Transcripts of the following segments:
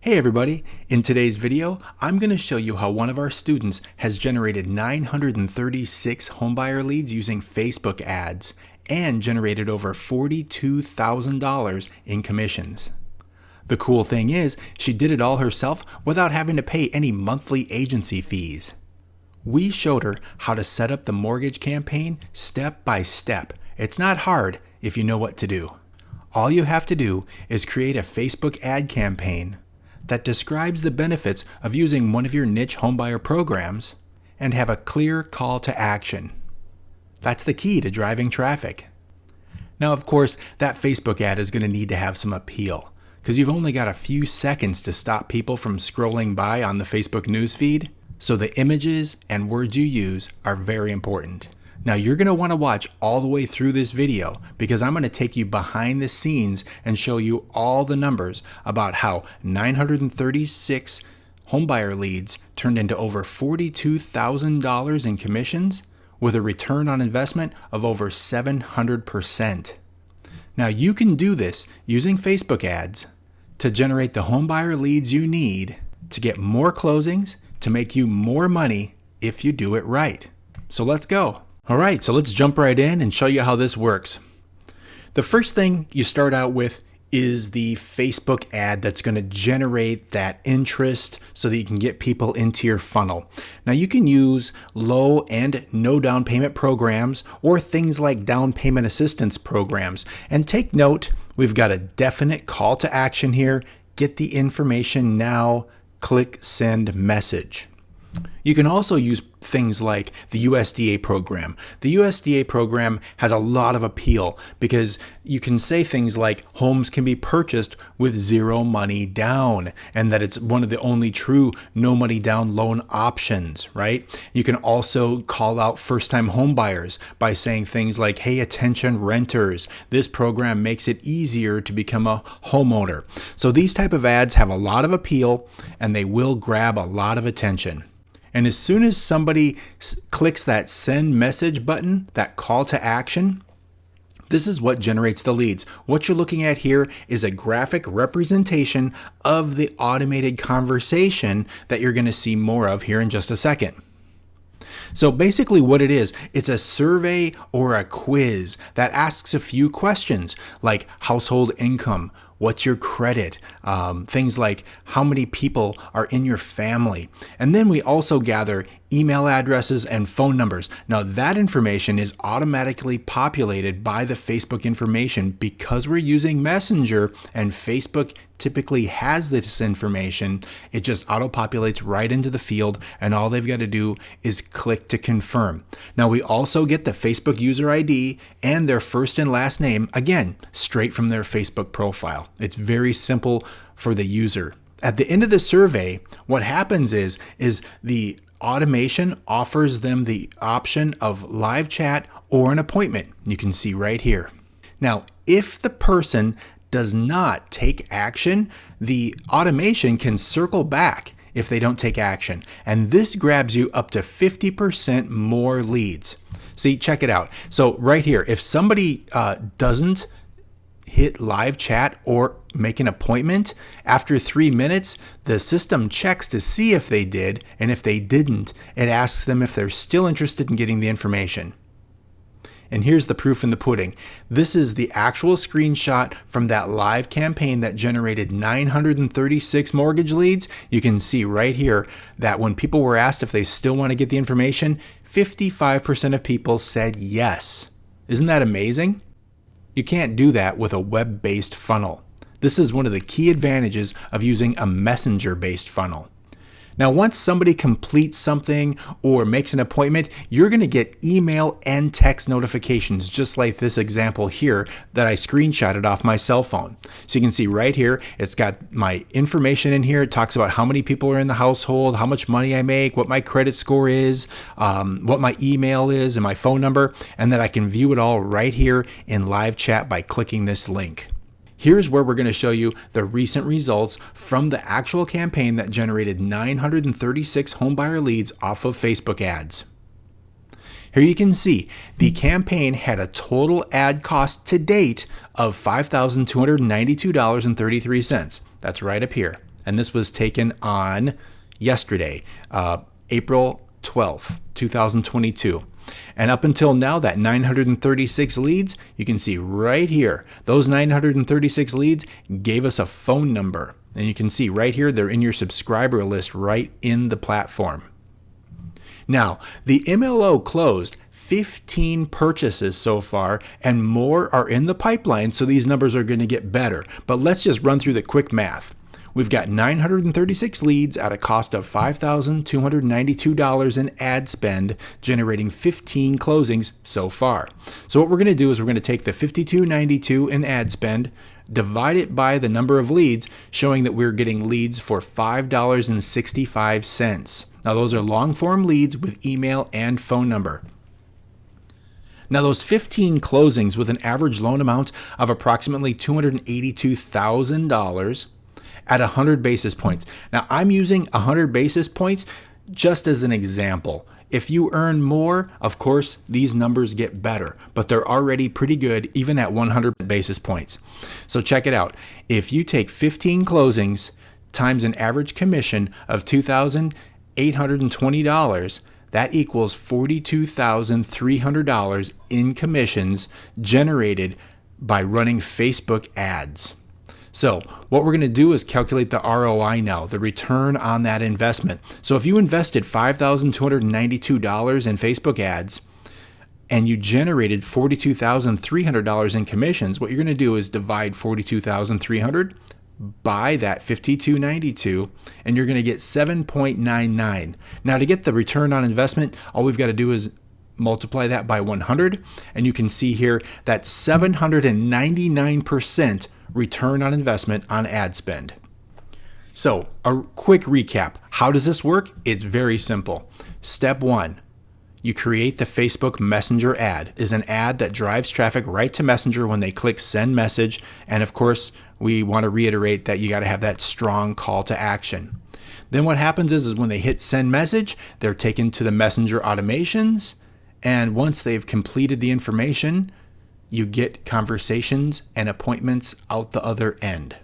Hey everybody, in today's video, I'm going to show you how one of our students has generated 936 homebuyer leads using Facebook ads and generated over $42,000 in commissions. The cool thing is, she did it all herself without having to pay any monthly agency fees. We showed her how to set up the mortgage campaign step by step. It's not hard if you know what to do. All you have to do is create a Facebook ad campaign that describes the benefits of using one of your niche homebuyer programs and have a clear call to action. That's the key to driving traffic. Now, of course, that Facebook ad is going to need to have some appeal because you've only got a few seconds to stop people from scrolling by on the Facebook newsfeed, so the images and words you use are very important. Now you're going to want to watch all the way through this video because I'm going to take you behind the scenes and show you all the numbers about how 936 homebuyer leads turned into over $42,000 in commissions with a return on investment of over 700%. Now you can do this using Facebook ads to generate the homebuyer leads you need to get more closings to make you more money if you do it right. So let's go. All right, so let's jump right in and show you how this works. The first thing you start out with is the Facebook ad that's going to generate that interest so that you can get people into your funnel. Now you can use low and no down payment programs or things like down payment assistance programs. And take note, we've got a definite call to action here. Get the information now, click send message. You can also use things like the USDA program. The USDA program has a lot of appeal because you can say things like homes can be purchased with zero money down and that it's one of the only true no money down loan options, right? You can also call out first-time home buyers by saying things like, hey, attention renters, this program makes it easier to become a homeowner. So these type of ads have a lot of appeal and they will grab a lot of attention. And as soon as somebody clicks that send message button, that call to action, this is what generates the leads. What you're looking at here is a graphic representation of the automated conversation that you're going to see more of here in just a second. So basically what it is, it's a survey or a quiz that asks a few questions like household income, what's your credit, things like how many people are in your family. And then we also gather email addresses and phone numbers. Now that information is automatically populated by the Facebook information because we're using Messenger and Facebook typically has this information. It just auto-populates right into the field and all they've got to do is click to confirm. Now we also get the Facebook user ID and their first and last name, again, straight from their Facebook profile. It's very simple for the user. At the end of the survey, what happens is the automation offers them the option of live chat or an appointment. You can see right here. Now, if the person does not take action, the automation can circle back if they don't take action. And this grabs you up to 50% more leads. See, check it out. So right here, if somebody doesn't hit live chat or make an appointment, after 3 minutes, the system checks to see if they did, and if they didn't, it asks them if they're still interested in getting the information. And here's the proof in the pudding. This is the actual screenshot from that live campaign that generated 936 mortgage leads. You can see right here that when people were asked if they still want to get the information, 55% of people said yes. Isn't that amazing? You can't do that with a web-based funnel. This is one of the key advantages of using a messenger-based funnel. Now, once somebody completes something or makes an appointment, you're going to get email and text notifications, just like this example here that I screenshotted off my cell phone. So you can see right here, it's got my information in here. It talks about how many people are in the household, how much money I make, what my credit score is, what my email is, and my phone number, and that I can view it all right here in live chat by clicking this link. Here's where we're going to show you the recent results from the actual campaign that generated 936 homebuyer leads off of Facebook ads. Here you can see the campaign had a total ad cost to date of $5,292.33. That's right up here. And this was taken on yesterday, April 12th, 2022. And up until now, that 936 leads, you can see right here, those 936 leads gave us a phone number. And you can see right here, they're in your subscriber list right in the platform. Now, the MLO closed 15 purchases so far, and more are in the pipeline, so these numbers are going to get better. But let's just run through the quick math. We've got 936 leads at a cost of $5,292 in ad spend, generating 15 closings so far. So what we're going to do is we're going to take the $52.92 in ad spend, divide it by the number of leads, showing that we're getting leads for $5.65. Now those are long form leads with email and phone number. Now those 15 closings with an average loan amount of approximately $282,000 at 100 basis points. Now I'm using 100 basis points just as an example. If you earn more, of course, these numbers get better, but they're already pretty good even at 100 basis points. So check it out. If you take 15 closings times an average commission of $2,820, that equals $42,300 in commissions generated by running Facebook ads. So what we're going to do is calculate the ROI now, the return on that investment. So if you invested $5,292 in Facebook ads and you generated $42,300 in commissions, what you're going to do is divide $42,300 by that $52.92, and you're going to get 7.99. Now to get the return on investment, all we've got to do is multiply that by 100, and you can see here that 799% return on investment on ad spend. So a quick recap. How does this work? It's very simple. Step 1, you create the Facebook Messenger ad. Is an ad that drives traffic right to Messenger when they click send message. And of course, we want to reiterate that you got to have that strong call to action. Then what happens is when they hit send message, they're taken to the Messenger automations. And once they've completed the information, you get conversations and appointments out the other end.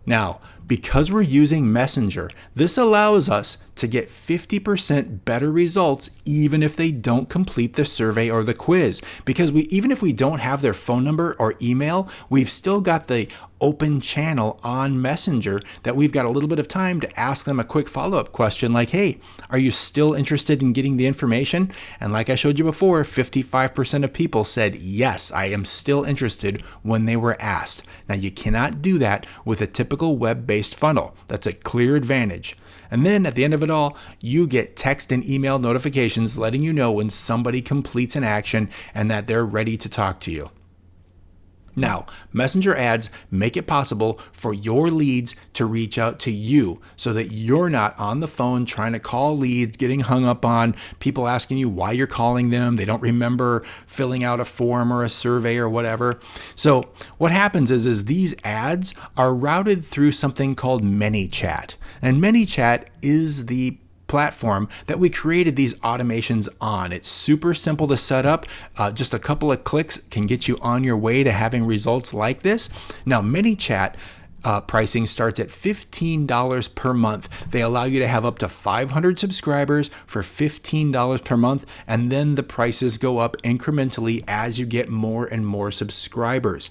Now, because we're using Messenger, this allows us to get 50% better results even if they don't complete the survey or the quiz. Because even if we don't have their phone number or email, we've still got the open channel on Messenger that we've got a little bit of time to ask them a quick follow-up question like, hey, are you still interested in getting the information? And like I showed you before, 55% of people said, yes, I am still interested when they were asked. Now you cannot do that with a typical web-based funnel. That's a clear advantage. And then at the end of it all, you get text and email notifications letting you know when somebody completes an action and that they're ready to talk to you. Now, Messenger ads make it possible for your leads to reach out to you so that you're not on the phone trying to call leads, getting hung up on, people asking you why you're calling them. They don't remember filling out a form or a survey or whatever. So what happens is these ads are routed through something called ManyChat. And ManyChat is the platform that we created these automations on. It's super simple to set up. Just a couple of clicks can get you on your way to having results like this. Now, ManyChat pricing starts at $15 per month. They allow you to have up to 500 subscribers for $15 per month, and then the prices go up incrementally as you get more and more subscribers.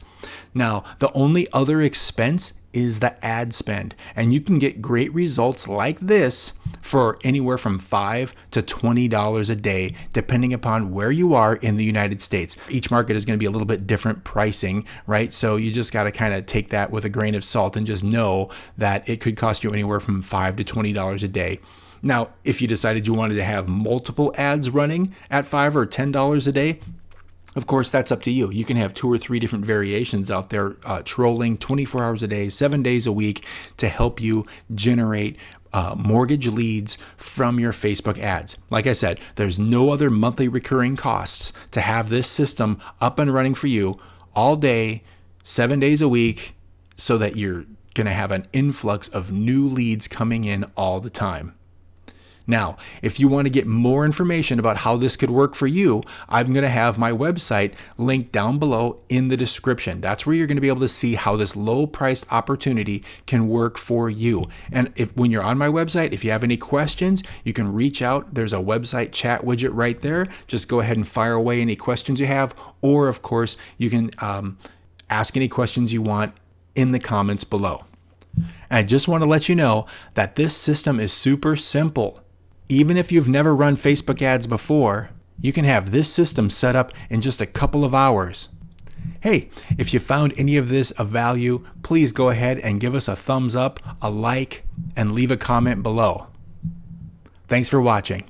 Now, the only other expense is the ad spend, and you can get great results like this for anywhere from $5 to $20 a day, depending upon where you are in the United States. Each market is going to be a little bit different pricing, right? So you just got to kind of take that with a grain of salt and just know that it could cost you anywhere from $5 to $20 a day. Now, if you decided you wanted to have multiple ads running at $5 or $10 a day, of course, that's up to you. You can have 2 or 3 different variations out there trolling 24 hours a day, 7 days a week to help you generate mortgage leads from your Facebook ads. Like I said, there's no other monthly recurring costs to have this system up and running for you all day, 7 days a week, so that you're going to have an influx of new leads coming in all the time. Now, if you want to get more information about how this could work for you, I'm going to have my website linked down below in the description. That's where you're going to be able to see how this low-priced opportunity can work for you. And when you're on my website, if you have any questions, you can reach out. There's a website chat widget right there. Just go ahead and fire away any questions you have. Or, of course, you can ask any questions you want in the comments below. And I just want to let you know that this system is super simple. Even if you've never run Facebook ads before, you can have this system set up in just a couple of hours. Hey, if you found any of this of value, please go ahead and give us a thumbs up, a like, and leave a comment below. Thanks for watching.